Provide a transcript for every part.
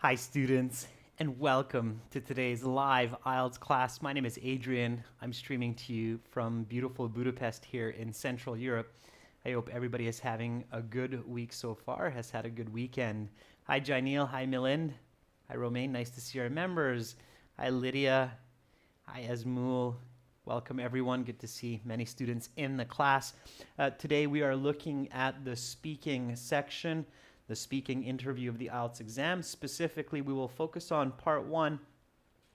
Hi students, and welcome to today's live IELTS class. My name is Adrian. I'm streaming to you from beautiful Budapest here in Central Europe. I hope everybody is having a good week so far, has had a good weekend. Hi Janil, hi Milind, hi Romain, nice to see our members. Hi Lydia, hi Esmul. Welcome everyone, good to see many students in the class. Today we are looking at the speaking section, the speaking interview of the IELTS exam. Specifically, we will focus on part one,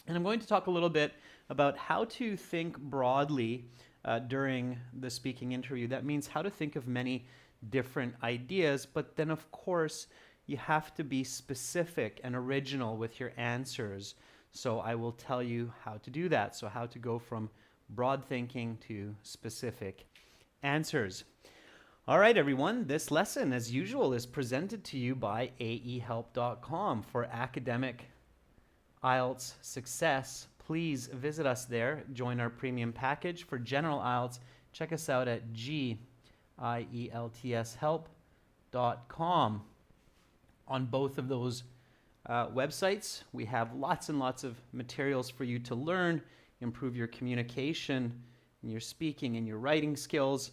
and I'm going to talk a little bit about how to think broadly during the speaking interview. That means how to think of many different ideas, but then of course, you have to be specific and original with your answers. So I will tell you how to do that. So how to go from broad thinking to specific answers. All right, everyone, this lesson, as usual, is presented to you by aehelp.com. For academic IELTS success, please visit us there, join our premium package. For general IELTS, check us out at IELTShelp.com. On both of those websites, we have lots and lots of materials for you to learn, improve your communication, and your speaking and your writing skills.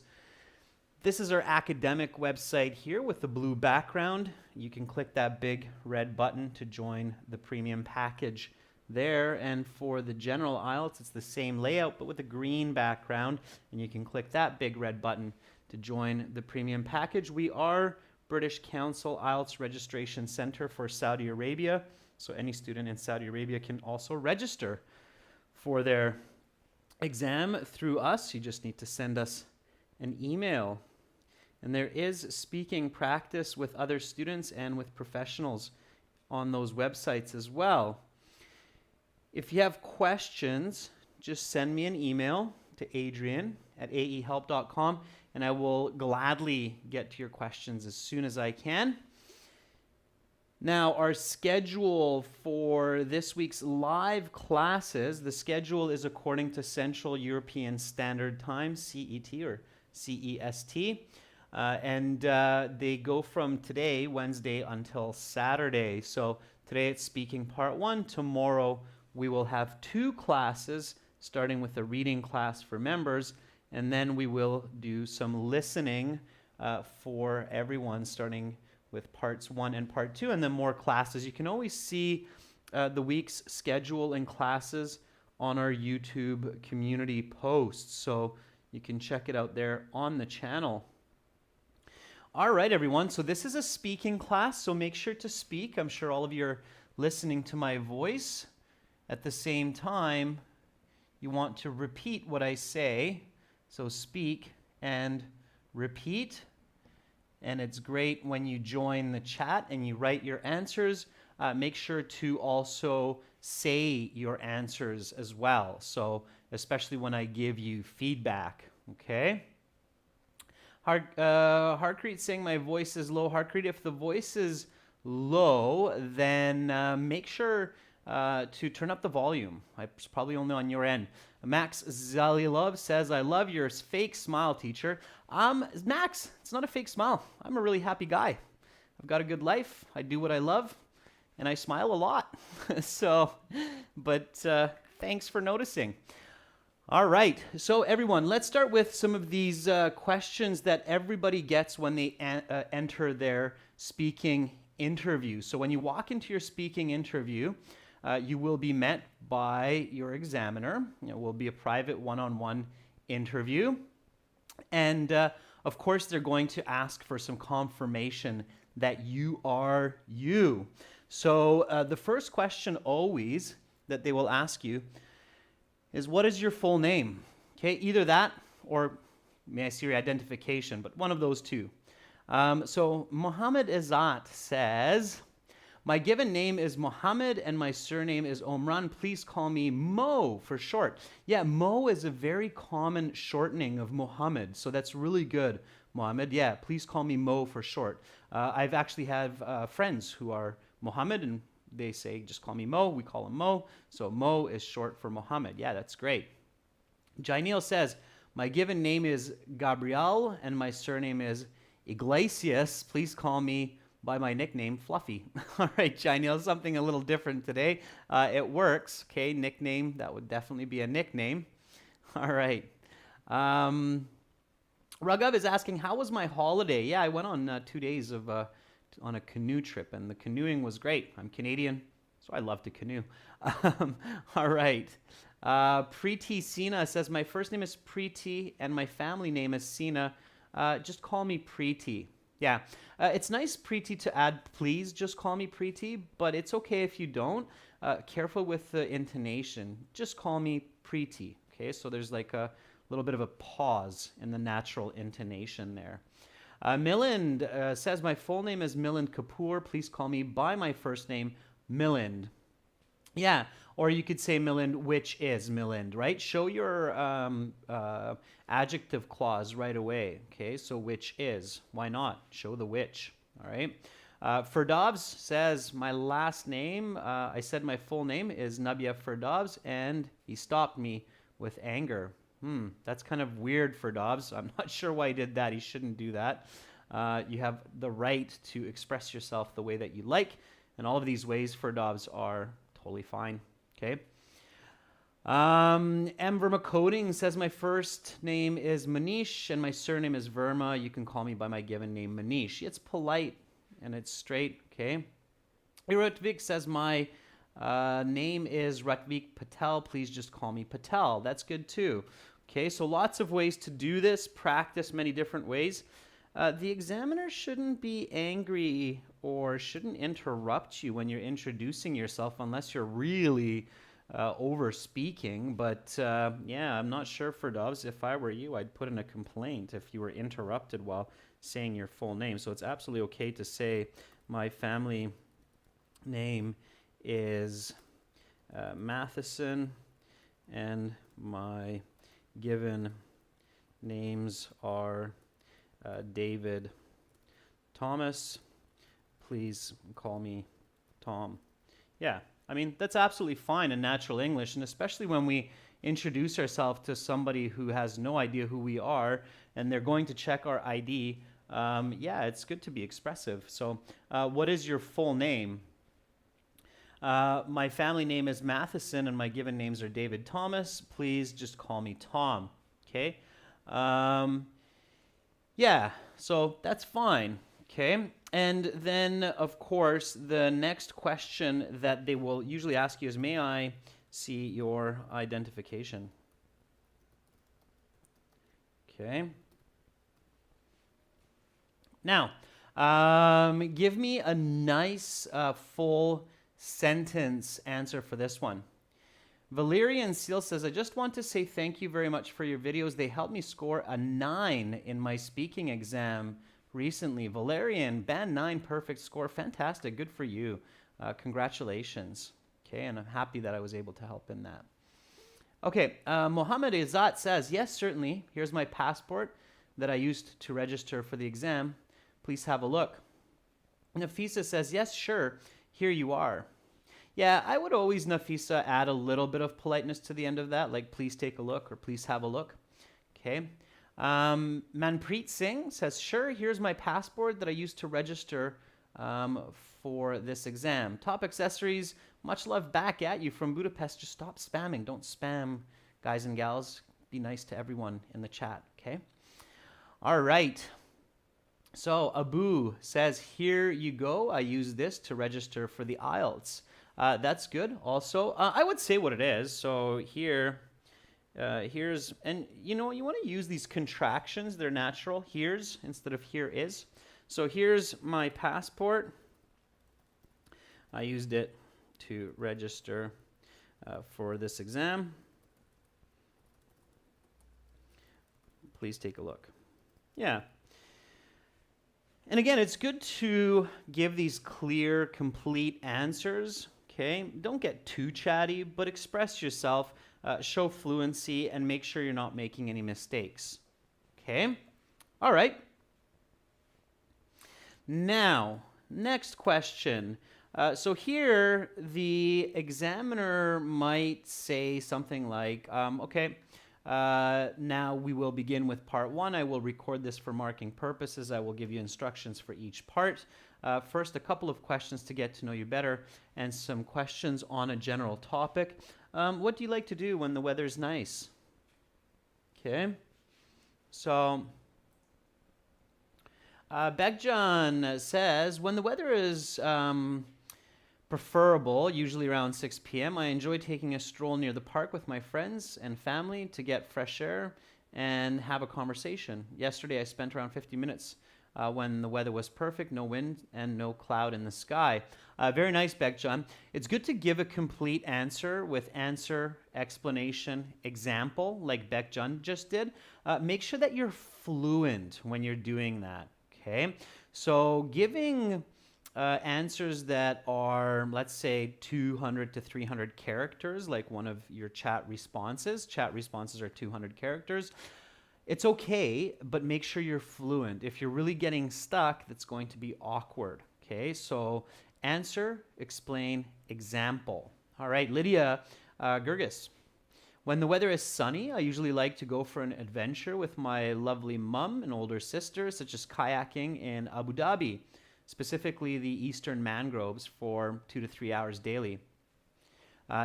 This is our academic website here with the blue background. You can click that big red button to join the premium package there. And for the general IELTS, it's the same layout, but with a green background. And you can click that big red button to join the premium package. We are British Council IELTS Registration Center for Saudi Arabia. So any student in Saudi Arabia can also register for their exam through us. You just need to send us an email. And there is speaking practice with other students and with professionals on those websites as well. If you have questions, just send me an email to adrian@aehelp.com, and I will gladly get to your questions as soon as I can. Now, our schedule for this week's live classes, the schedule is according to Central European Standard Time, CET or CEST. They go from today, Wednesday, until Saturday. So today it's speaking part one. Tomorrow we will have two classes, starting with a reading class for members, and then we will do some listening for everyone, starting with parts one and part two, and then more classes. You can always see the week's schedule and classes on our YouTube community posts. So you can check it out there on the channel. All right, everyone. So this is a speaking class, so make sure to speak. I'm sure all of you are listening to my voice. At the same time, you want to repeat what I say. So speak and repeat. And it's great when you join the chat and you write your answers. Make sure to also say your answers as well. So especially when I give you feedback, okay? Harpreet saying my voice is low. Harpreet, if the voice is low, then make sure to turn up the volume. It's probably only on your end. Max Zalilov says, I love your fake smile, teacher. Max, it's not a fake smile. I'm a really happy guy. I've got a good life. I do what I love, and I smile a lot. Thanks for noticing. All right, so everyone, let's start with some of these questions that everybody gets when they enter their speaking interview. So when you walk into your speaking interview, you will be met by your examiner. It will be a private one-on-one interview. And of course, they're going to ask for some confirmation that you are you. So the first question always that they will ask you is, what is your full name? Okay, either that or may I see your identification, but one of those two. So Mohammed Izzat says, my given name is Mohammed and my surname is Omran. Please call me Mo for short. Yeah, Mo is a very common shortening of Mohammed, so that's really good, Mohammed. Yeah, please call me Mo for short. I've actually have friends who are Mohammed, and they say, just call me Mo. We call him Mo. So Mo is short for Mohammed. Yeah, that's great. Jainil says, my given name is Gabriel and my surname is Iglesias. Please call me by my nickname, Fluffy. All right, Janelle, something a little different today. It works. Okay, nickname. That would definitely be a nickname. All right. Raghav is asking, how was my holiday? Yeah, I went on 2 days of on a canoe trip, and the canoeing was great. I'm Canadian, so I love to canoe. All right. Preeti Sina says, my first name is Preeti, and my family name is Sina. Just call me Preeti. Yeah, it's nice, Preeti, to add please just call me Preeti, but it's okay if you don't. Careful with the intonation. Just call me Preeti. Okay, so there's like a little bit of a pause in the natural intonation there. Milind says, my full name is Milind Kapoor. Please call me by my first name, Milind. Yeah, or you could say Milind, which is Milind, right? Show your adjective clause right away. Okay, so which is. Why not? Show the which. All right. Ferdovs says, my last name, I said my full name is Nabia Ferdovs, and he stopped me with anger. That's kind of weird, Ferdovs. I'm not sure why he did that. He shouldn't do that. You have the right to express yourself the way that you like, and all of these ways, Ferdovs, are totally fine. Okay. M. Verma Coding says, my first name is Manish and my surname is Verma. You can call me by my given name, Manish. It's polite and it's straight. Okay. Ratvik says, my name is Ratvik Patel. Please just call me Patel. That's good too. Okay. So lots of ways to do this. Practice many different ways. The examiner shouldn't be angry or shouldn't interrupt you when you're introducing yourself unless you're really over speaking. But yeah, I'm not sure, Ferdovs. If I were you, I'd put in a complaint if you were interrupted while saying your full name. So it's absolutely okay to say my family name is Matheson and my given names are David Thomas. Please call me Tom. Yeah, I mean, that's absolutely fine in natural English, and especially when we introduce ourselves to somebody who has no idea who we are, and they're going to check our ID. Yeah, it's good to be expressive. So what is your full name? My family name is Matheson, and my given names are David Thomas. Please just call me Tom. Okay? Yeah, so that's fine. Okay? And then, of course, the next question that they will usually ask you is, may I see your identification? Okay. Now, give me a nice full sentence answer for this one. Valerian Seal says, I just want to say thank you very much for your videos. They helped me score a 9 in my speaking exam recently. Valerian, band 9, perfect score. Fantastic. Good for you. Congratulations. Okay, and I'm happy that I was able to help in that. Okay, Mohammed Izzat says, yes, certainly. Here's my passport that I used to register for the exam. Please have a look. Nafisa says, yes, sure. Here you are. Yeah, I would always, Nafisa, add a little bit of politeness to the end of that, like please take a look or please have a look. Okay. Manpreet Singh says, sure, here's my passport that I used to register for this exam. Top accessories, much love back at you from Budapest. Just stop spamming. Don't spam, guys and gals. Be nice to everyone in the chat, okay? All right. So Abu says, here you go. I use this to register for the IELTS. That's good. Also, I would say what it is. So here, here's, and you know, you want to use these contractions. They're natural. Here's instead of here is. So here's my passport. I used it to register for this exam. Please take a look. Yeah. And again, it's good to give these clear, complete answers. Okay, don't get too chatty, but express yourself, show fluency, and make sure you're not making any mistakes. Okay, all right. Now, next question. So here, the examiner might say something like, okay, now we will begin with part 1. I will record this for marking purposes. I will give you instructions for each part. First, a couple of questions to get to know you better and some questions on a general topic. What do you like to do when the weather's nice? Okay. So, Bekjan says, when the weather is preferable, usually around 6 p.m., I enjoy taking a stroll near the park with my friends and family to get fresh air and have a conversation. Yesterday, I spent around 50 minutes when the weather was perfect, no wind and no cloud in the sky. Very nice, Bekjan. It's good to give a complete answer with answer, explanation, example, like Bekjan just did. Make sure that you're fluent when you're doing that, okay? So giving answers that are, let's say, 200 to 300 characters, like one of your chat responses. Chat responses are 200 characters. It's okay, but make sure you're fluent. If you're really getting stuck, that's going to be awkward, okay? So answer, explain, example. All right, Lydia Gergis. When the weather is sunny, I usually like to go for an adventure with my lovely mum and older sister, such as kayaking in Abu Dhabi, specifically the eastern mangroves, for 2 to 3 hours daily.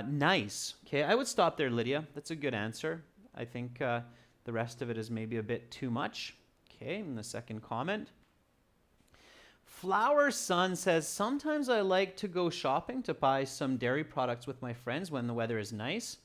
Nice. Okay, I would stop there, Lydia. That's a good answer. I think the rest of it is maybe a bit too much. Okay, and the second comment. Flower Sun says, sometimes I like to go shopping to buy some dairy products with my friends when the weather is nice.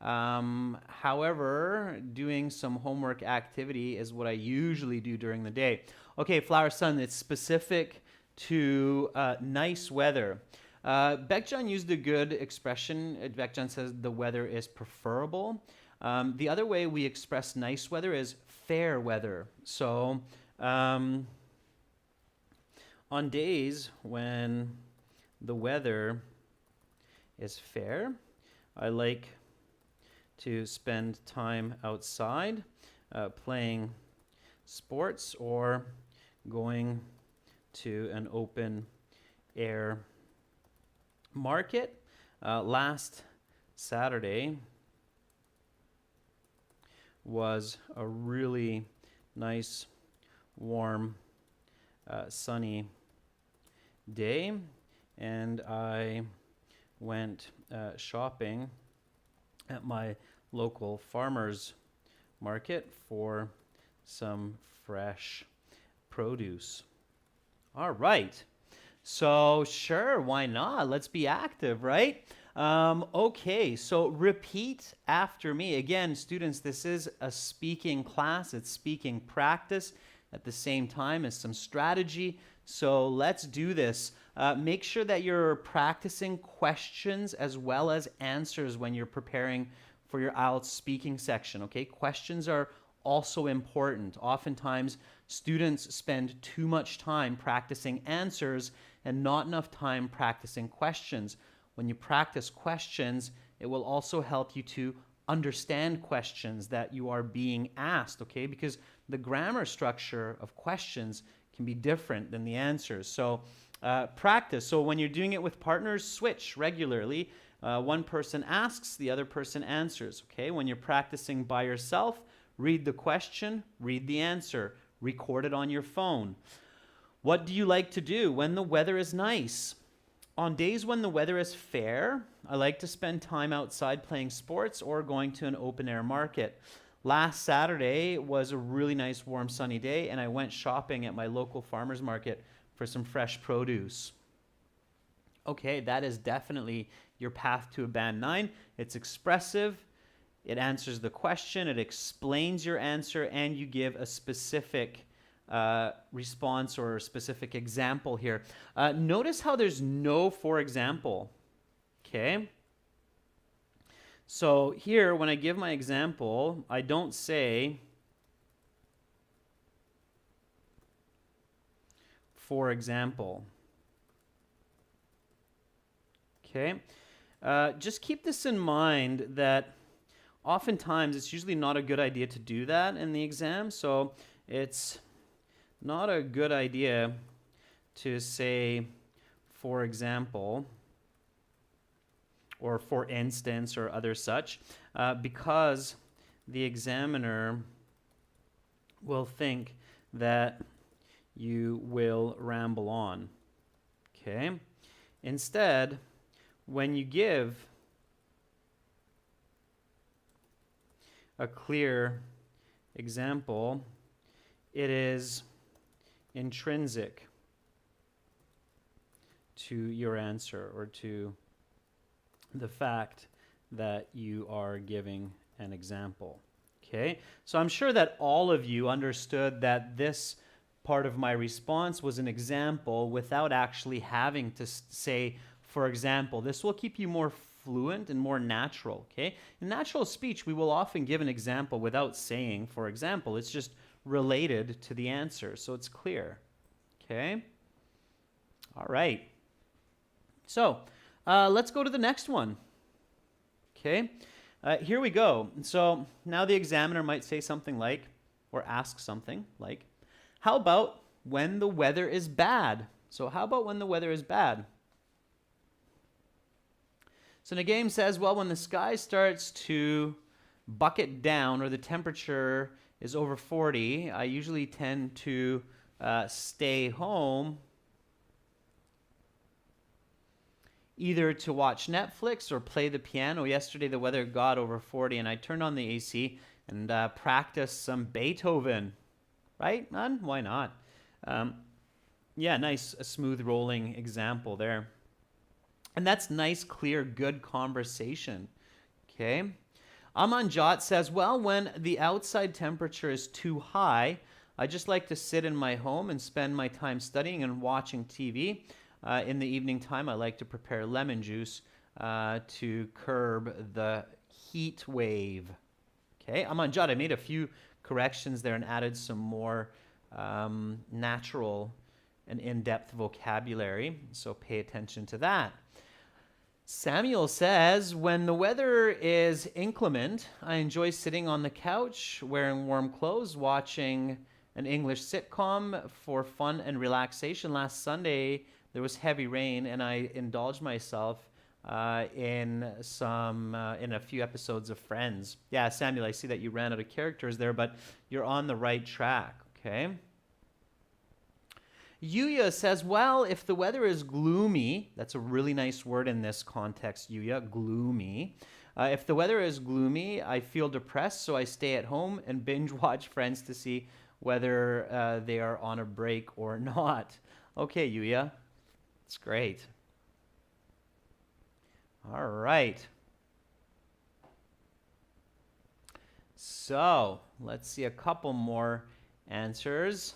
However, doing some homework activity is what I usually do during the day. Okay, Flower Sun, it's specific to nice weather. Bekjan used a good expression. Bekjan says the weather is preferable. The other way we express nice weather is fair weather. So on days when the weather is fair, I like to spend time outside playing sports or going to an open air market. Last Saturday was a really nice, warm, sunny day, and I went shopping at my local farmers market for some fresh produce. All right. So sure, why not? Let's be active, right? Okay, so repeat after me. Again, students, this is a speaking class. It's speaking practice at the same time as some strategy. So let's do this. Make sure that you're practicing questions as well as answers when you're preparing for your IELTS speaking section, okay? Questions are also important. Oftentimes, students spend too much time practicing answers and not enough time practicing questions. When you practice questions, it will also help you to understand questions that you are being asked, okay? Because the grammar structure of questions can be different than the answers. So practice. So when you're doing it with partners, switch regularly. One person asks, the other person answers, okay? When you're practicing by yourself, read the question, read the answer, record it on your phone. What do you like to do when the weather is nice? On days when the weather is fair, I like to spend time outside playing sports or going to an open air market. Last Saturday was a really nice, warm, sunny day, and I went shopping at my local farmers market for some fresh produce. Okay, that is definitely your path to a band 9. It's expressive, it answers the question, it explains your answer, and you give a specific response or a specific example here. Notice how there's no for example, okay? So here, when I give my example, I don't say, for example. Okay? Just keep this in mind that oftentimes it's usually not a good idea to do that in the exam. So it's not a good idea to say, for example, or for instance, or other such, because the examiner will think that you will ramble on. Okay? Instead, when you give a clear example, it is intrinsic to your answer or to the fact that you are giving an example. Okay, so I'm sure that all of you understood that this part of my response was an example without actually having to say, for example. This will keep you more fluent and more natural. Okay, in natural speech, we will often give an example without saying, for example. It's just related to the answer, so it's clear. Okay, all right. So let's go to the next one. Okay, here we go. So now the examiner might say something like, or ask something like, how about when the weather is bad? So how about when the weather is bad? So the game says, well, when the sky starts to bucket down or the temperature is over 40, I usually tend to stay home either to watch Netflix or play the piano. Yesterday, the weather got over 40, and I turned on the AC and practiced some Beethoven. Right, man? Why not? Yeah, nice, a smooth rolling example there. And that's nice, clear, good conversation. Okay? Amanjot says, well, when the outside temperature is too high, I just like to sit in my home and spend my time studying and watching TV. In the evening time, I like to prepare lemon juice to curb the heat wave. Okay, Amanjad, I made a few corrections there and added some more natural and in-depth vocabulary, so pay attention to that. Samuel says, when the weather is inclement, I enjoy sitting on the couch, wearing warm clothes, watching an English sitcom for fun and relaxation. Last Sunday, there was heavy rain, and I indulged myself in a few episodes of Friends. Yeah, Samuel, I see that you ran out of characters there, but you're on the right track, okay? Yuya says, well, if the weather is gloomy, that's a really nice word in this context, Yuya, gloomy. If the weather is gloomy, I feel depressed, so I stay at home and binge watch Friends to see whether they are on a break or not. Okay, Yuya. That's great. All right. So let's see a couple more answers.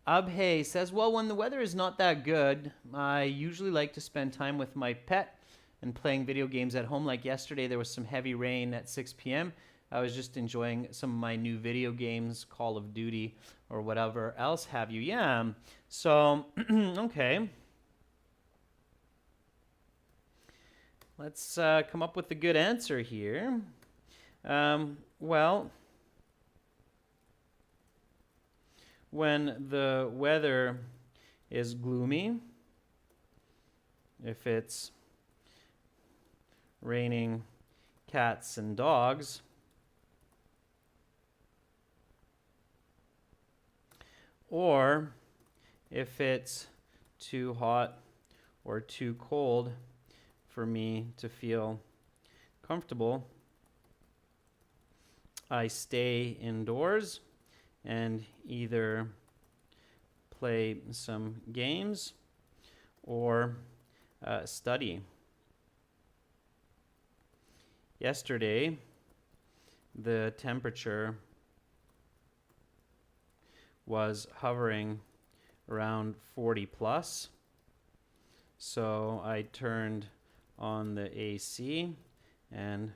Abhay says, well, when the weather is not that good, I usually like to spend time with my pet and playing video games at home. Like yesterday, there was some heavy rain at 6 p.m. I was just enjoying some of my new video games, Call of Duty or whatever else have you. Yeah, so, okay. Let's come up with a good answer here. Well, when the weather is gloomy, if it's raining cats and dogs, or if it's too hot or too cold for me to feel comfortable, I stay indoors and either play some games or study. Yesterday, the temperature was hovering around 40 plus, so I turned on the AC and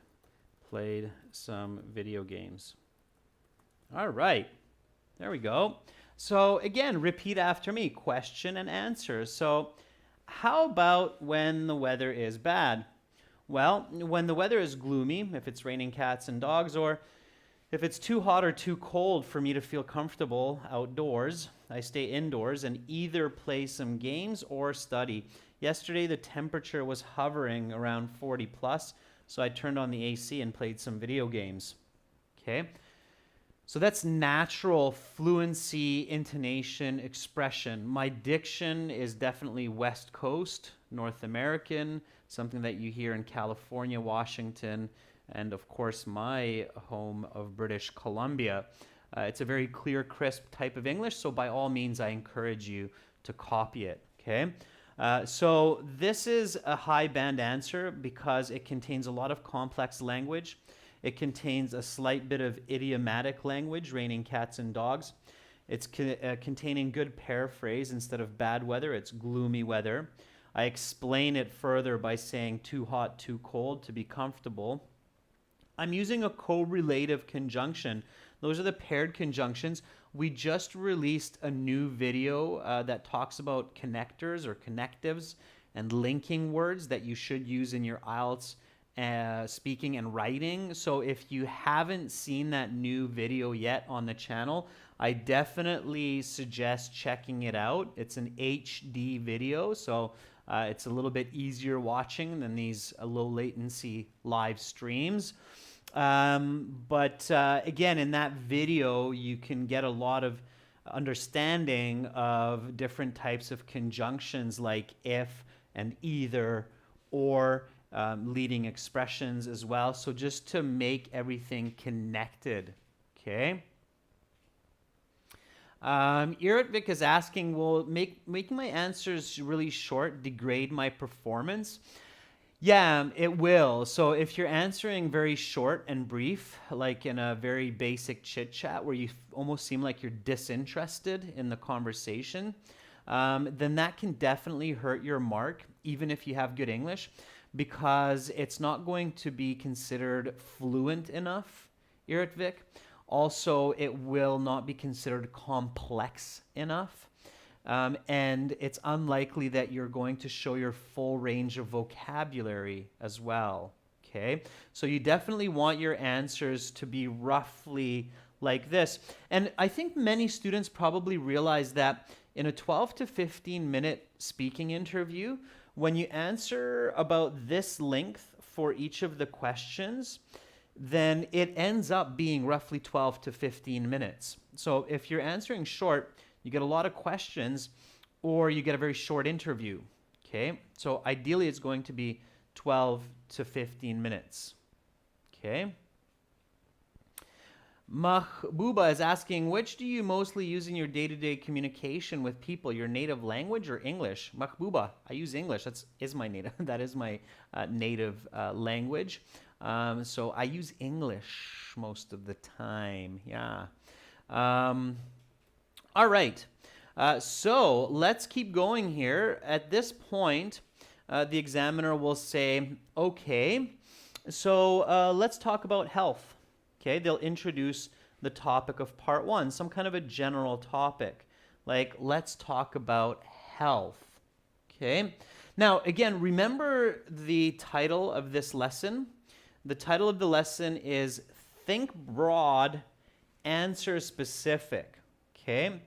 played some video games. All right, there we go. So again, repeat after me, question and answer. So how about when the weather is bad? Well, when the weather is gloomy, if it's raining cats and dogs, or if it's too hot or too cold for me to feel comfortable outdoors, I stay indoors and either play some games or study. Yesterday, the temperature was hovering around 40 plus, so I turned on the AC and played some video games. Okay? So that's natural fluency, intonation, expression. My diction is definitely West Coast, North American, something that you hear in California, Washington, and of course my home of British Columbia. It's a very clear, crisp type of English, so by all means I encourage you to copy it, okay? So this is a high band answer because it contains a lot of complex language. It contains a slight bit of idiomatic language, raining cats and dogs. It's containing good paraphrase. Instead of bad weather, it's gloomy weather. I explain it further by saying too hot, too cold to be comfortable. I'm using a correlative conjunction. Those are the paired conjunctions. We just released a new video that talks about connectors or connectives and linking words that you should use in your IELTS speaking and writing. So if you haven't seen that new video yet on the channel, I definitely suggest checking it out. It's an HD video, so it's a little bit easier watching than these low latency live streams. Again, in that video, you can get a lot of understanding of different types of conjunctions like if and either, or leading expressions as well. So just to make everything connected, okay? Iratvik is asking, will making my answers really short degrade my performance? Yeah, it will. So if you're answering very short and brief, like in a very basic chit chat where you almost seem like you're disinterested in the conversation, then that can definitely hurt your mark, even if you have good English, because it's not going to be considered fluent enough, Iratvik. Also, it will not be considered complex enough. And it's unlikely that you're going to show your full range of vocabulary as well, okay? So you definitely want your answers to be roughly like this. And I think many students probably realize that in a 12 to 15 minute speaking interview, when you answer about this length for each of the questions, then it ends up being roughly 12 to 15 minutes. So if you're answering short, you get a lot of questions, or you get a very short interview, okay? So ideally, it's going to be 12 to 15 minutes, okay? Mahbuba is asking, which do you mostly use in your day-to-day communication with people, your native language or English? Mahbuba, I use English. That is my native language. So I use English most of the time, yeah. All right, so let's keep going here. At this point, the examiner will say, okay, so let's talk about health. Okay, they'll introduce the topic of part one, some kind of a general topic, like let's talk about health. Okay, now again, remember the title of this lesson? The title of the lesson is Think Broad, Answer Specific. Okay,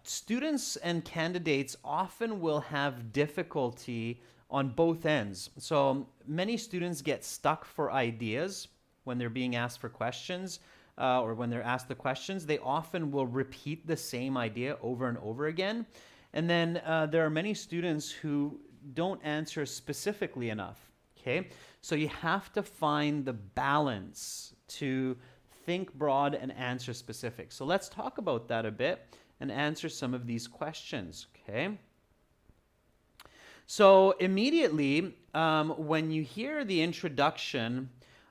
students and candidates often will have difficulty on both ends. So many students get stuck for ideas when they're being asked for questions, or when they're asked the questions. They often will repeat the same idea over and over again. And then there are many students who don't answer specifically enough. Okay, so you have to find the balance to think broad and answer specific. So let's talk about that a bit and answer some of these questions, okay? So immediately, when you hear the introduction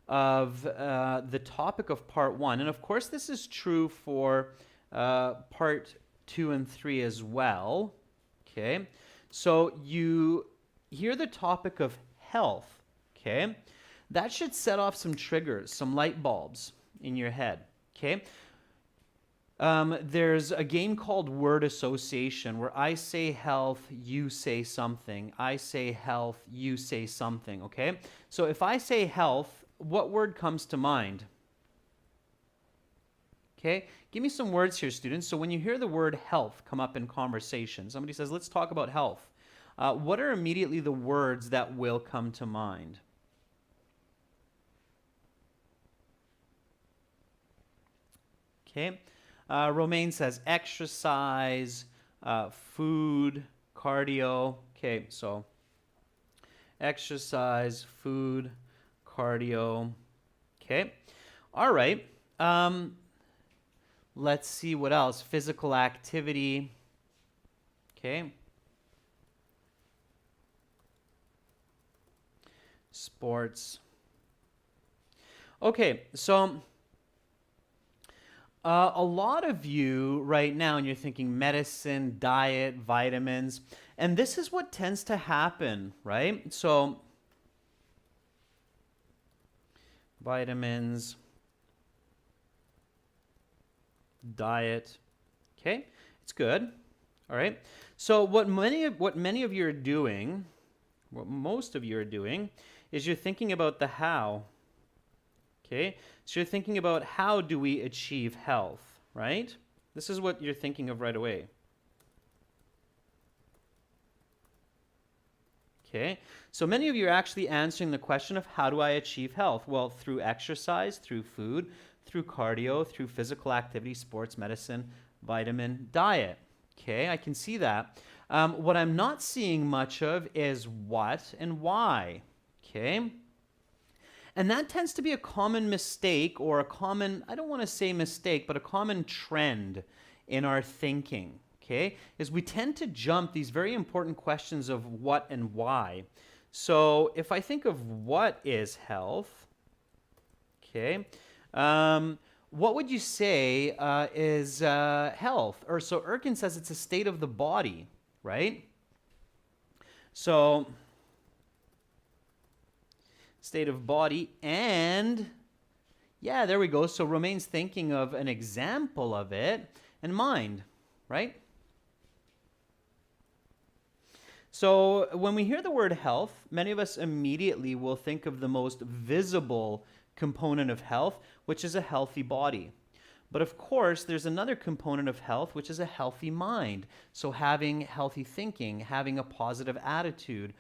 of the topic of part one, and of course this is true for part 2 and 3 as well, okay? So you hear the topic of health, okay? That should set off some triggers, some light bulbs in your head, okay? There's a game called word association where I say health, you say something. I say health, you say something, okay? So if I say health, what word comes to mind? Okay, give me some words here, students. So when you hear the word health come up in conversation, somebody says, let's talk about health. What are immediately the words that will come to mind? Okay. Romaine says exercise, food, cardio. Okay, so exercise, food, cardio. Okay. All right. Let's see what else. Physical activity. Okay. Sports. Okay, so a lot of you right now, and you're thinking medicine, diet, vitamins, and this is what tends to happen, right? So, vitamins, diet, okay, it's good. All right. So what many of you are doing, what most of you are doing, is you're thinking about the how. Okay, so you're thinking about how do we achieve health, right? This is what you're thinking of right away. Okay, so many of you are actually answering the question of how do I achieve health? Well, through exercise, through food, through cardio, through physical activity, sports medicine, vitamin, diet. Okay, I can see that. What I'm not seeing much of is what and why. Okay. And that tends to be a common mistake, or a common, I don't want to say mistake, but a common trend in our thinking, okay? Is we tend to jump these very important questions of what and why. So if I think of what is health, okay, what would you say is health? Or so Erkin says it's a state of the body, right? So state of body, and yeah, there we go. So Romaine's thinking of an example of it, and mind, right? So when we hear the word health, many of us immediately will think of the most visible component of health, which is a healthy body. But of course, there's another component of health, which is a healthy mind. So having healthy thinking, having a positive attitude,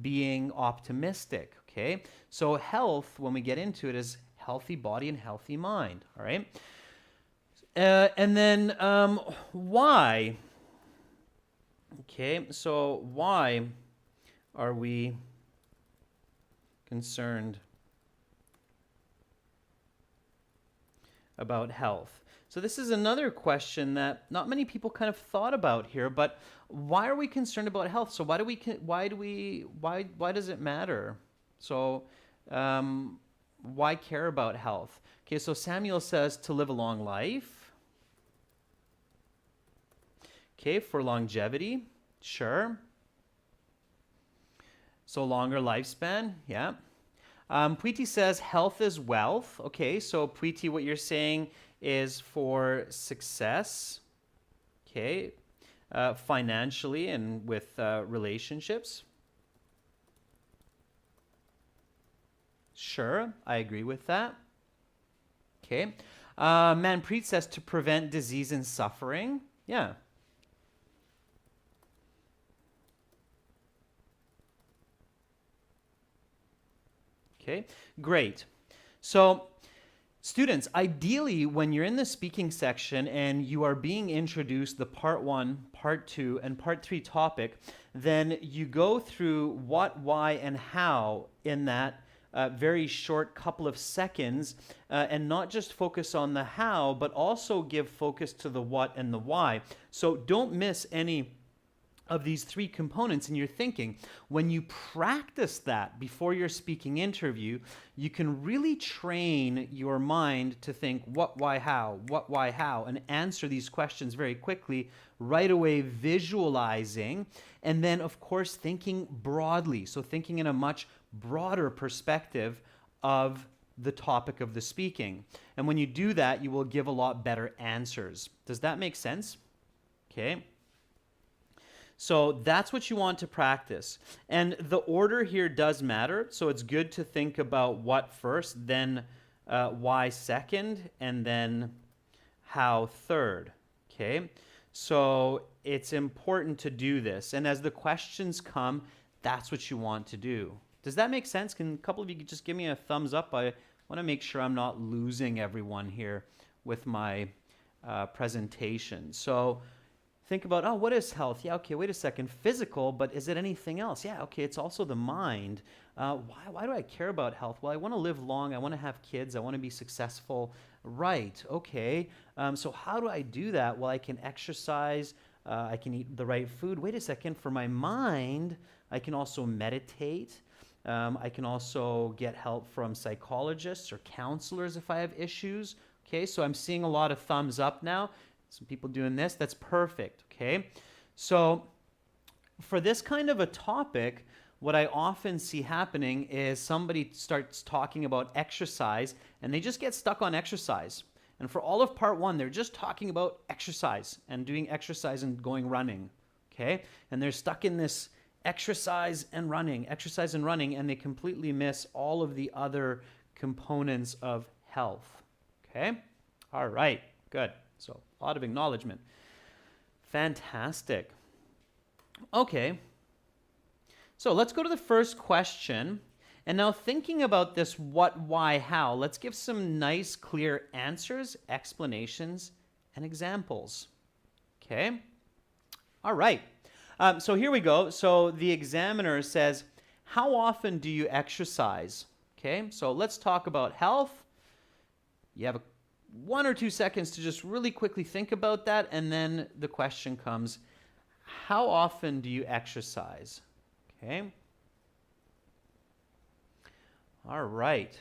being optimistic, okay? So health, when we get into it, is healthy body and healthy mind, all right? And then why? Okay, so why are we concerned about health? So this is another question that not many people kind of thought about here, but why are we concerned about health? So why does it matter? So why care about health? Okay, so Samuel says to live a long life. Okay, for longevity, sure. So longer lifespan, yeah. Preeti says health is wealth. Okay, so Preeti, what you're saying is for success, okay, financially and with relationships. Sure, I agree with that. Okay. Manpreet says to prevent disease and suffering. Yeah. Okay, great. So students, ideally, when you're in the speaking section and you are being introduced the part 1, part 2, and part 3 topic, then you go through what, why, and how in that very short couple of seconds, and not just focus on the how, but also give focus to the what and the why. So don't miss any of these 3 components in your thinking. When you practice that before your speaking interview, you can really train your mind to think what, why, how, and answer these questions very quickly, right away visualizing, and then of course thinking broadly. So thinking in a much broader perspective of the topic of the speaking. And when you do that, you will give a lot better answers. Does that make sense? Okay. So that's what you want to practice. And the order here does matter. So it's good to think about what first, then why second, and then how third. Okay? So it's important to do this. And as the questions come, that's what you want to do. Does that make sense? Can a couple of you just give me a thumbs up? I want to make sure I'm not losing everyone here with my presentation. So think about, oh, what is health? Yeah, okay, wait a second. Physical, but is it anything else? Yeah, okay, it's also the mind. Why do I care about health? Well, I want to live long. I want to have kids. I want to be successful. Right, okay. So how do I do that? Well, I can exercise. I can eat the right food. Wait a second. For my mind, I can also meditate. I can also get help from psychologists or counselors if I have issues. Okay, so I'm seeing a lot of thumbs up now. Some people doing this. That's perfect. Okay, so for this kind of a topic, what I often see happening is somebody starts talking about exercise and they just get stuck on exercise. And for all of part one, they're just talking about exercise and doing exercise and going running. Okay, and they're stuck in this exercise and running, and they completely miss all of the other components of health. Okay? All right, good. So, a lot of acknowledgement. Fantastic. Okay. So, let's go to the first question. And now, thinking about this what, why, how, let's give some nice, clear answers, explanations, and examples. Okay? All right. So here we go. So the examiner says, how often do you exercise? Okay, so let's talk about health. You have 1 or 2 seconds to just really quickly think about that, and then the question comes, how often do you exercise? Okay. All right.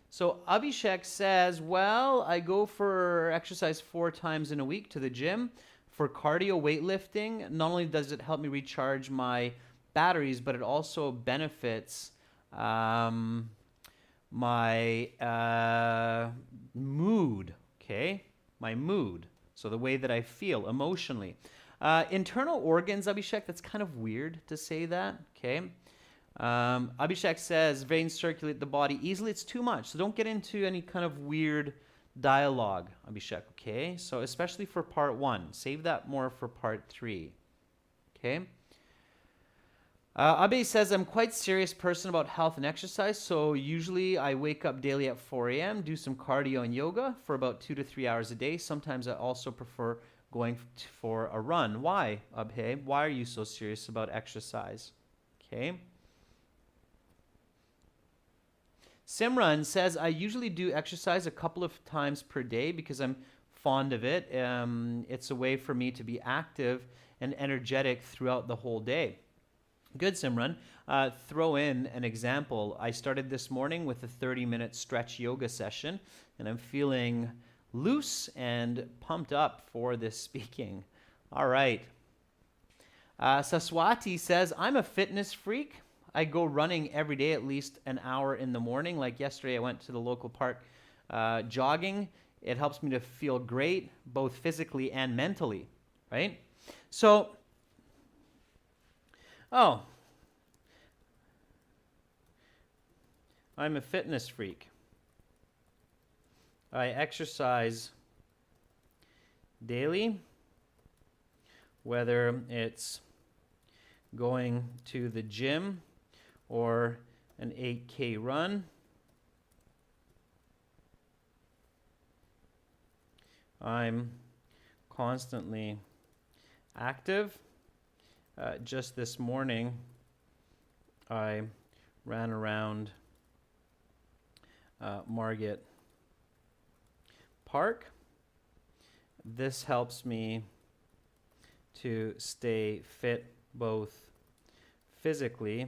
So Abhishek says, well, I go for exercise 4 times in a week to the gym. For cardio weightlifting, not only does it help me recharge my batteries, but it also benefits my mood, okay? My mood, so the way that I feel emotionally. Internal organs, Abhishek, that's kind of weird to say that, okay? Abhishek says, veins circulate the body easily. It's too much, so don't get into any kind of weird dialogue, Abhishek, okay? So especially for part 1. Save that more for part 3, okay? Abe says, I'm quite serious person about health and exercise, so usually I wake up daily at 4 a.m., do some cardio and yoga for about 2 to 3 hours a day. Sometimes I also prefer going for a run. Why, Abhe? Why are you so serious about exercise? Okay. Simran says, I usually do exercise a couple of times per day because I'm fond of it. It's a way for me to be active and energetic throughout the whole day. Good, Simran. Throw in an example. I started this morning with a 30-minute stretch yoga session, and I'm feeling loose and pumped up for this speaking. All right. Saswati says, I'm a fitness freak. I go running every day at least an hour in the morning. Like yesterday, I went to the local park jogging. It helps me to feel great, both physically and mentally, right? So, I'm a fitness freak. I exercise daily, whether it's going to the gym or an 8K run. I'm constantly active. Just this morning, I ran around Margate Park. This helps me to stay fit both physically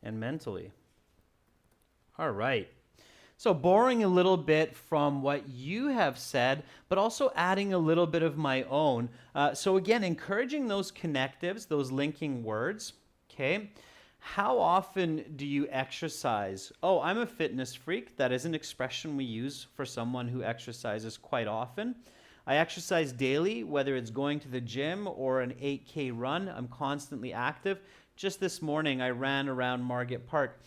and mentally. All right. So borrowing a little bit from what you have said, but also adding a little bit of my own. So again, encouraging those connectives, those linking words, okay? How often do you exercise? Oh, I'm a fitness freak. That is an expression we use for someone who exercises quite often. I exercise daily, whether it's going to the gym or an 8K run. I'm constantly active. Just this morning, I ran around Margate Park.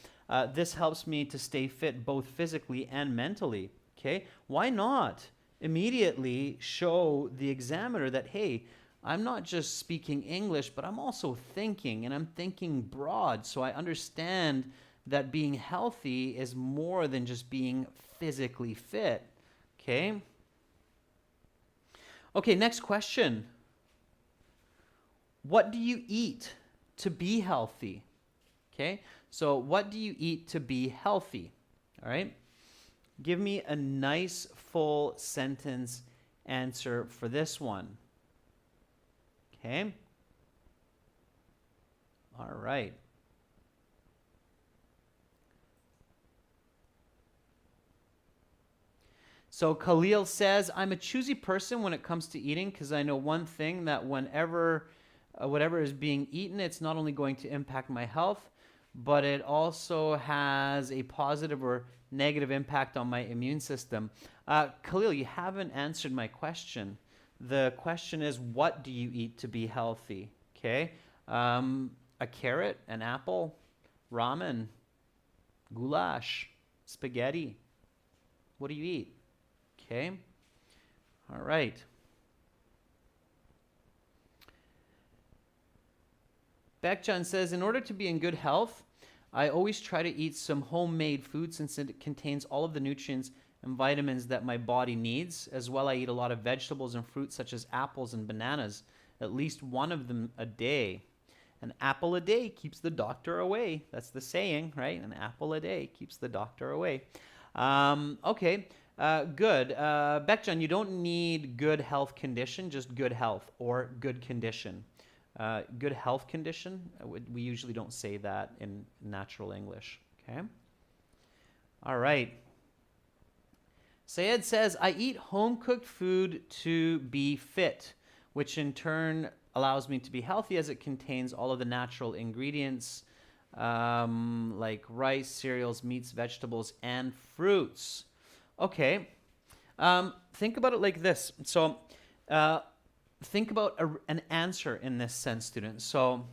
This helps me to stay fit both physically and mentally. Okay, why not immediately show the examiner that, hey, I'm not just speaking English, but I'm also thinking, and I'm thinking broad, so I understand that being healthy is more than just being physically fit. Okay? Okay, next question. What do you eat to be healthy? Okay, so what do you eat to be healthy? All right, give me a nice full sentence answer for this one. Okay, all right. So Khalil says, I'm a choosy person when it comes to eating because I know one thing that whenever whatever is being eaten, it's not only going to impact my health, but it also has a positive or negative impact on my immune system. Khalil, you haven't answered my question. The question is, what do you eat to be healthy? Okay. A carrot, an apple, ramen, goulash, spaghetti. What do you eat? Okay. All right. Beckjohn says, in order to be in good health, I always try to eat some homemade food since it contains all of the nutrients and vitamins that my body needs. As well, I eat a lot of vegetables and fruits such as apples and bananas, at least one of them a day. An apple a day keeps the doctor away. That's the saying, right? An apple a day keeps the doctor away. Okay, good. Beckjohn, you don't need good health condition, just good health or good condition. Good health condition, we usually don't say that in natural English, okay? All right. Sayed says, I eat home-cooked food to be fit, which in turn allows me to be healthy as it contains all of the natural ingredients like rice, cereals, meats, vegetables, and fruits. Okay. Think about it like this. So, think about an answer in this sense, students. So,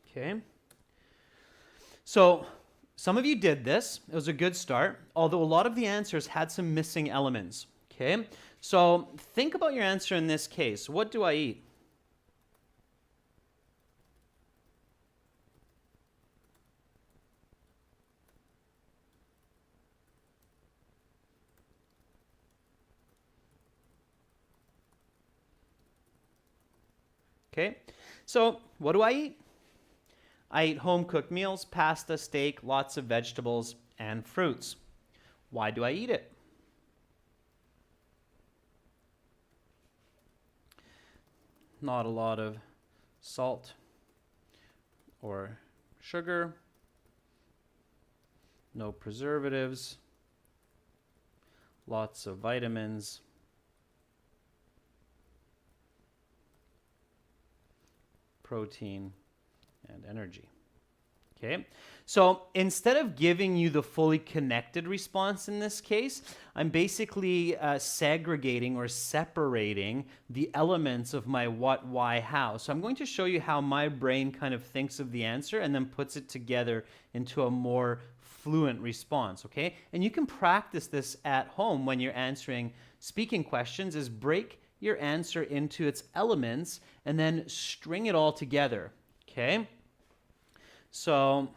okay. So, some of you did this. It was a good start, although a lot of the answers had some missing elements. Okay. So, think about your answer in this case. What do I eat? Okay, so what do I eat? I eat home-cooked meals, pasta, steak, lots of vegetables, and fruits. Why do I eat it? Not a lot of salt or sugar, no preservatives, lots of vitamins, protein, and energy. Okay, so instead of giving you the fully connected response in this case, I'm basically segregating or separating the elements of my what, why, how. So I'm going to show you how my brain kind of thinks of the answer and then puts it together into a more fluent response, okay? And you can practice this at home when you're answering speaking questions, is break your answer into its elements and then string it all together, okay? So,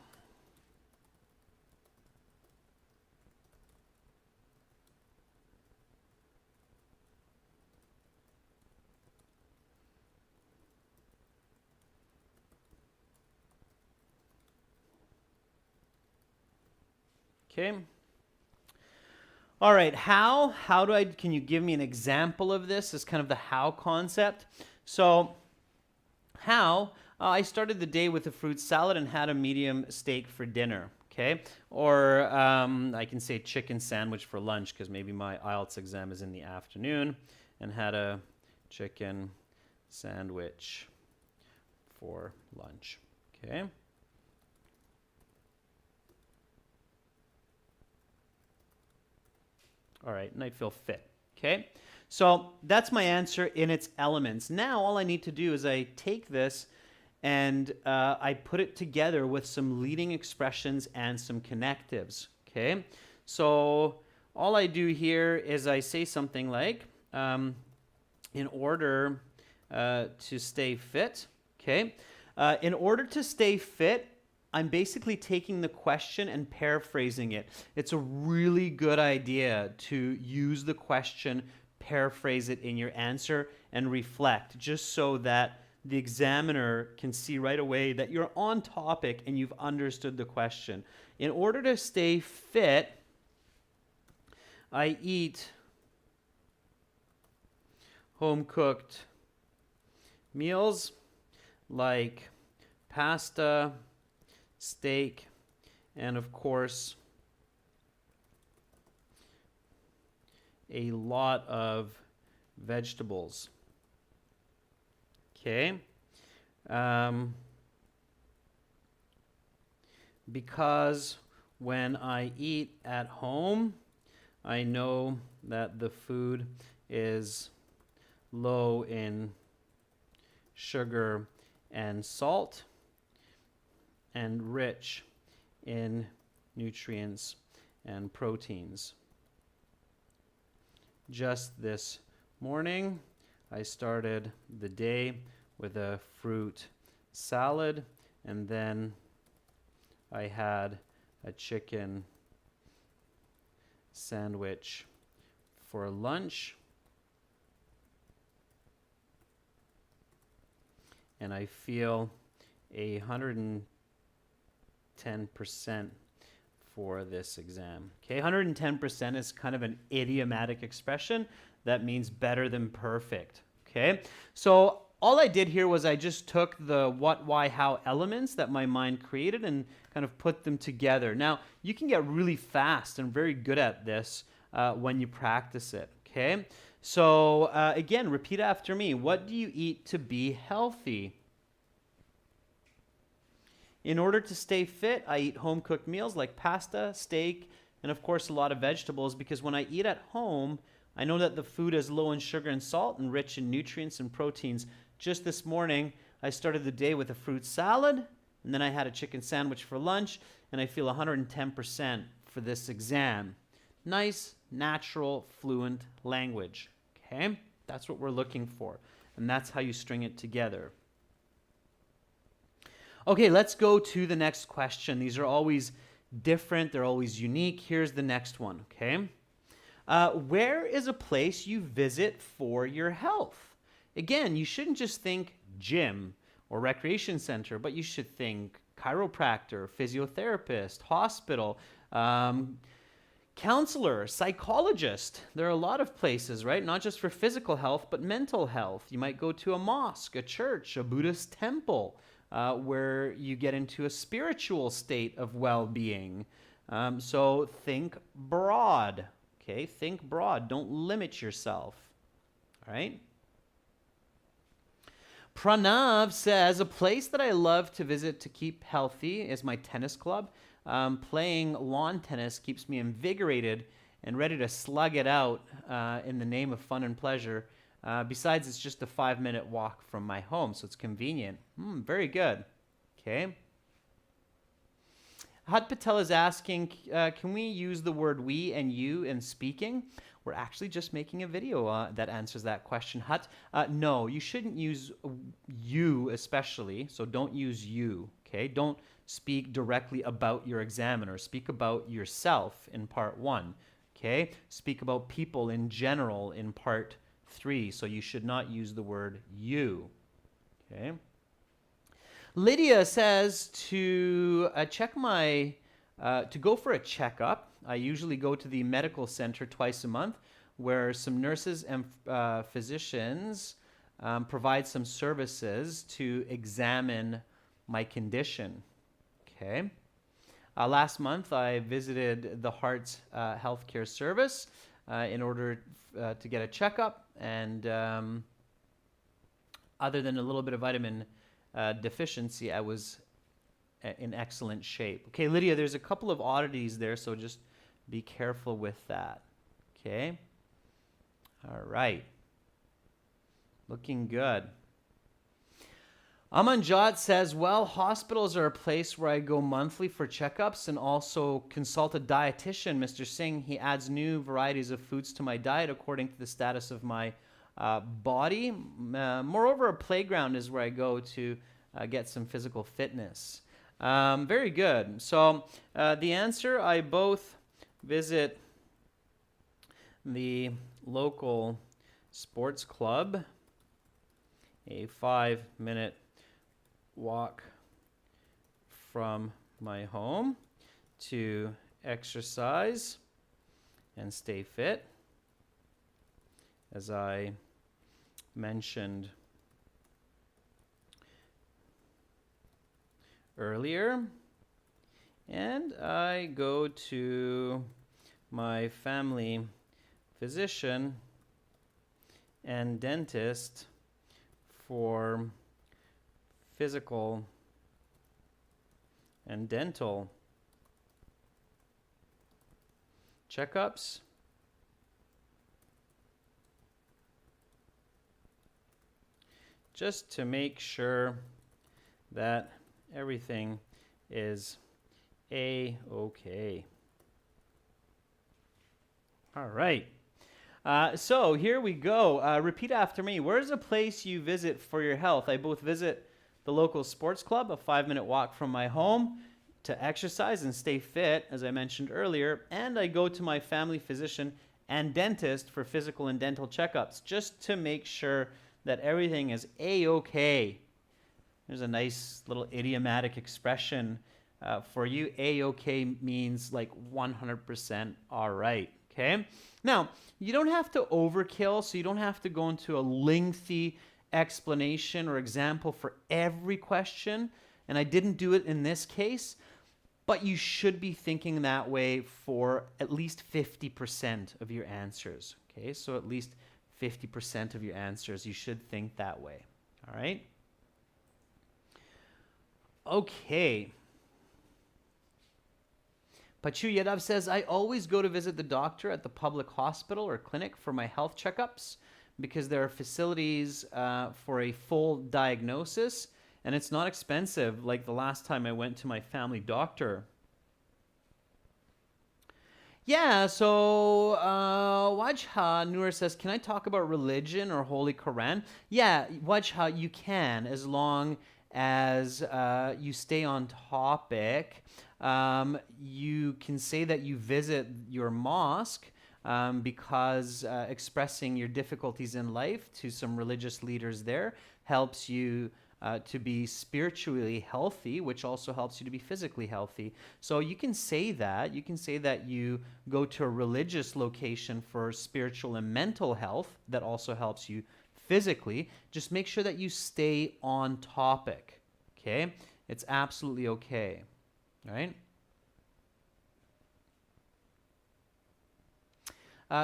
okay. All right, how do I, can you give me an example of this? This is kind of the how concept. So, how, I started the day with a fruit salad and had a medium steak for dinner, okay? Or I can say chicken sandwich for lunch because maybe my IELTS exam is in the afternoon, and had a chicken sandwich for lunch, okay? All right, and I feel fit, okay? So that's my answer in its elements. Now all I need to do is I take this and I put it together with some leading expressions and some connectives, Okay, so all I do here is I say something like, in order to stay fit, okay? In order to stay fit, I'm basically taking the question and paraphrasing it. It's a really good idea to use the question, paraphrase it in your answer, and reflect, just so that the examiner can see right away that you're on topic and you've understood the question. In order to stay fit, I eat home-cooked meals like pasta, steak, and of course, a lot of vegetables. Okay. Because when I eat at home, I know that the food is low in sugar and salt and rich in nutrients and proteins. Just this morning, I started the day with a fruit salad, and then I had a chicken sandwich for lunch. And I feel 110% for this exam. Okay, 110% is kind of an idiomatic expression that means better than perfect. Okay, so all I did here was I just took the what, why, how elements that my mind created and kind of put them together. Now, you can get really fast and very good at this when you practice it. Okay, so again, repeat after me. What do you eat to be healthy? In order to stay fit, I eat home-cooked meals like pasta, steak, and of course a lot of vegetables, because when I eat at home, I know that the food is low in sugar and salt and rich in nutrients and proteins. Just this morning, I started the day with a fruit salad, and then I had a chicken sandwich for lunch, and I feel 110% for this exam. Nice, natural, fluent language. Okay? That's what we're looking for, and that's how you string it together. Okay, let's go to the next question. These are always different. They're always unique. Here's the next one, okay? Where is a place you visit for your health? Again, you shouldn't just think gym or recreation center, but you should think chiropractor, physiotherapist, hospital, counselor, psychologist. There are a lot of places, right? Not just for physical health, but mental health. You might go to a mosque, a church, a Buddhist temple, where you get into a spiritual state of well-being. So think broad, okay? Think broad. Don't limit yourself, all right? Pranav says, a place that I love to visit to keep healthy is my tennis club. Playing lawn tennis keeps me invigorated and ready to slug it out in the name of fun and pleasure. Besides, it's just a 5-minute walk from my home, so it's convenient. Very good. Okay. Hut Patel is asking, can we use the word we and you in speaking? We're actually just making a video that answers that question, Hut. No, you shouldn't use you especially, so don't use you, okay? Don't speak directly about your examiner. Speak about yourself in part 1, okay? Speak about people in general in part 3, so you should not use the word you, okay? Lydia says to go for a checkup. I usually go to the medical center twice a month, where some nurses and physicians provide some services to examine my condition. Okay. Last month, I visited the Heart's healthcare service in order to get a checkup, and other than a little bit of vitamin deficiency, I was in excellent shape. Okay, Lydia, there's a couple of oddities there, so just be careful with that. Okay? All right. Looking good. Amanjot says, well, hospitals are a place where I go monthly for checkups and also consult a dietitian. Mr. Singh, he adds new varieties of foods to my diet according to the status of my body. Moreover, a playground is where I go to get some physical fitness. Very good. So the answer, I both visit the local sports club, a 5-minute walk from my home to exercise and stay fit, as I mentioned earlier. And I go to my family physician and dentist for physical and dental checkups. Just to make sure that everything is A-okay. All right. So here we go. Repeat after me. Where's a place you visit for your health? I both visit the local sports club, a 5-minute walk from my home, to exercise and stay fit, as I mentioned earlier, and I go to my family physician and dentist for physical and dental checkups, just to make sure that everything is A-okay. There's a nice little idiomatic expression for you. A-okay means like 100% all right, okay? Now, you don't have to overkill, so you don't have to go into a lengthy explanation or example for every question, and I didn't do it in this case, but you should be thinking that way for at least 50% of your answers, okay? So at least 50% of your answers, you should think that way, all right? Okay. Pachu Yadav says, I always go to visit the doctor at the public hospital or clinic for my health checkups because there are facilities for a full diagnosis, and it's not expensive like the last time I went to my family doctor. Yeah, so Wajha Noor says, can I talk about religion or Holy Quran? Yeah, Wajha, you can, as long as you stay on topic. You can say that you visit your mosque because expressing your difficulties in life to some religious leaders there helps you to be spiritually healthy, which also helps you to be physically healthy. So you can say that. You can say that you go to a religious location for spiritual and mental health that also helps you physically. Just make sure that you stay on topic, okay? It's absolutely okay, all right?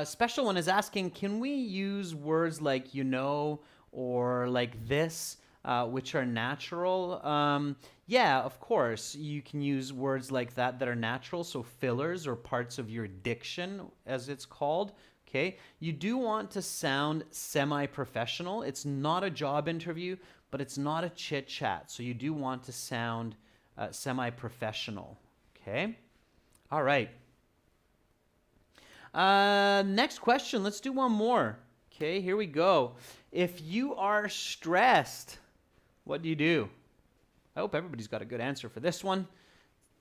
Special one is asking, can we use words like you know or like this, which are natural? Yeah, of course. You can use words like that are natural, so fillers or parts of your diction, as it's called. Okay, you do want to sound semi-professional. It's not a job interview, but it's not a chit-chat. So you do want to sound semi-professional. Okay, all right. Next question. Let's do one more. Okay, here we go. If you are stressed, what do you do? I hope everybody's got a good answer for this one.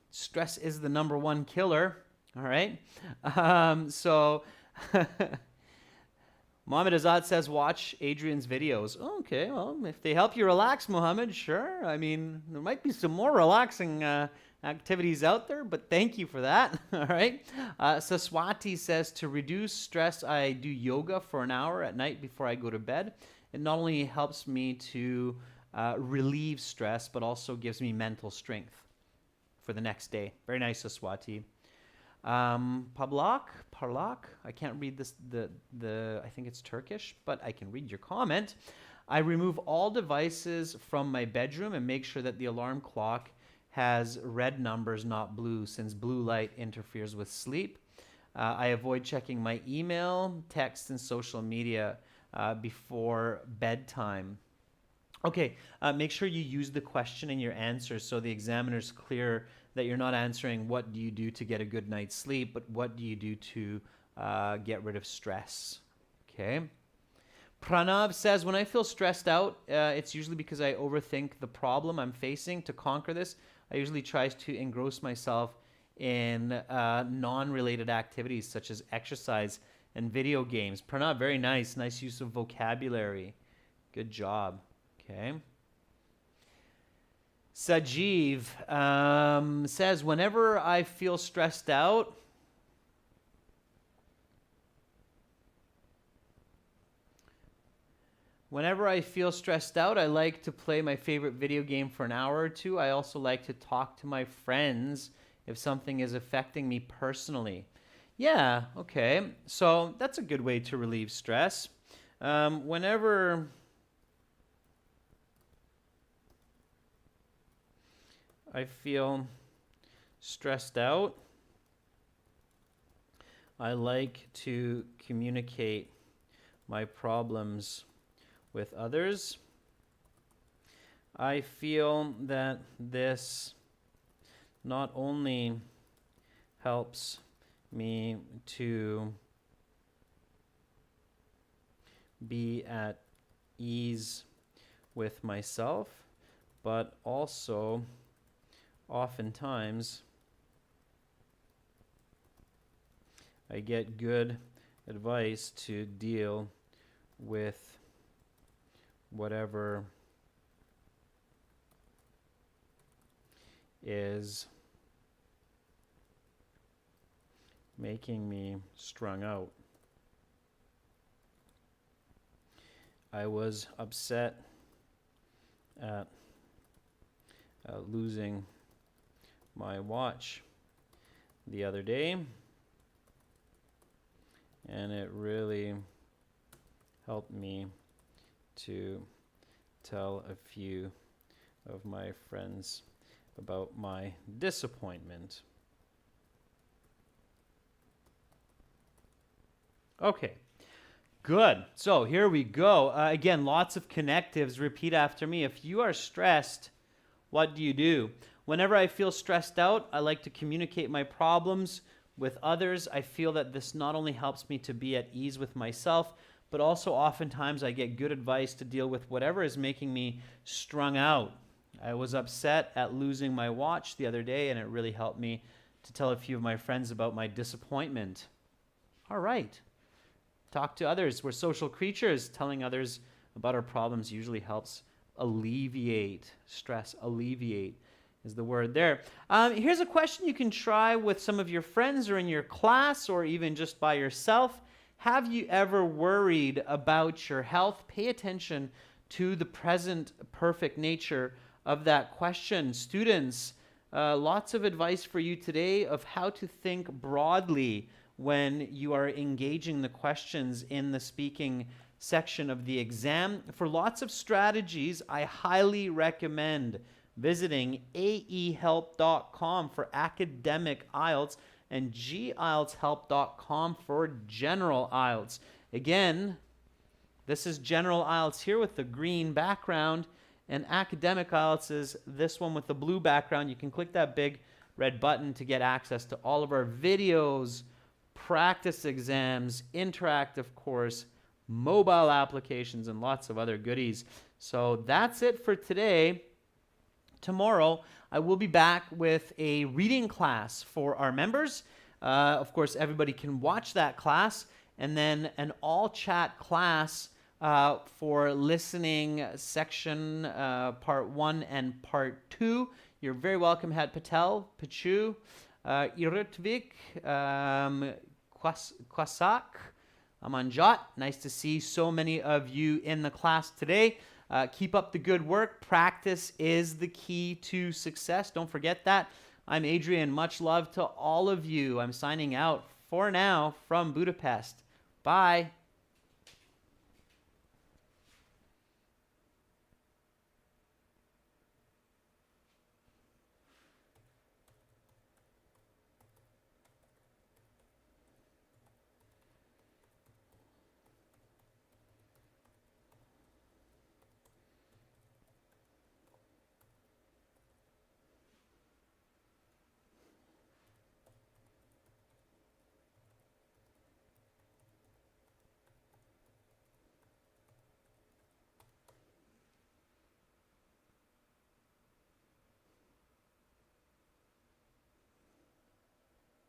Stress is the #1 killer. All right. So Mohammed Azad says, watch Adrian's videos. Okay, well, if they help you relax, Mohammed, sure. I mean, there might be some more relaxing activities out there, but thank you for that. All right. Saswati says, to reduce stress, I do yoga for an hour at night before I go to bed. It not only helps me to relieve stress, but also gives me mental strength for the next day. Very nice, Saswati. Parlak, I can't read this, I think it's Turkish, but I can read your comment. I remove all devices from my bedroom and make sure that the alarm clock has red numbers, not blue, since blue light interferes with sleep. I avoid checking my email, text, and social media before bedtime. Okay, make sure you use the question in your answer so the examiner's clear that you're not answering what do you do to get a good night's sleep, but what do you do to get rid of stress. Okay. Pranav says, when I feel stressed out, it's usually because I overthink the problem I'm facing. To conquer this, I usually try to engross myself in non-related activities such as exercise and video games. Pranav, very nice. Nice use of vocabulary. Good job. Okay. Sajeev says, whenever I feel stressed out, I like to play my favorite video game for an hour or two. I also like to talk to my friends if something is affecting me personally. Yeah, okay. So that's a good way to relieve stress. Whenever I feel stressed out, I like to communicate my problems with others. I feel that this not only helps me to be at ease with myself, but also oftentimes I get good advice to deal with whatever is making me strung out. I was upset at losing my watch the other day, and it really helped me to tell a few of my friends about my disappointment. Okay, good. So here we go. Again, lots of connectives. Repeat after me. If you are stressed, what do you do? Whenever I feel stressed out, I like to communicate my problems with others. I feel that this not only helps me to be at ease with myself, but also oftentimes I get good advice to deal with whatever is making me strung out. I was upset at losing my watch the other day, and it really helped me to tell a few of my friends about my disappointment. All right. Talk to others. We're social creatures. Telling others about our problems usually helps alleviate stress. Alleviate is the word there. Here's a question you can try with some of your friends or in your class or even just by yourself. Have you ever worried about your health? Pay attention to the present perfect nature of that question. Students, lots of advice for you today of how to think broadly when you are engaging the questions in the speaking section of the exam. For lots of strategies, I highly recommend visiting aehelp.com for academic IELTS and gieltshelp.com for general IELTS. Again, this is general IELTS here with the green background, and academic IELTS is this one with the blue background. You can click that big red button to get access to all of our videos, practice exams, interactive course, mobile applications, and lots of other goodies. So that's it for today. Tomorrow, I will be back with a reading class for our members. Of course, everybody can watch that class, and then an all-chat class for listening section part 1 and part 2. You're very welcome, Had Patel, Pachu, Irutvik, Kwasak, Amanjot. Nice to see so many of you in the class today. Keep up the good work. Practice is the key to success. Don't forget that. I'm Adrian. Much love to all of you. I'm signing out for now from Budapest. Bye.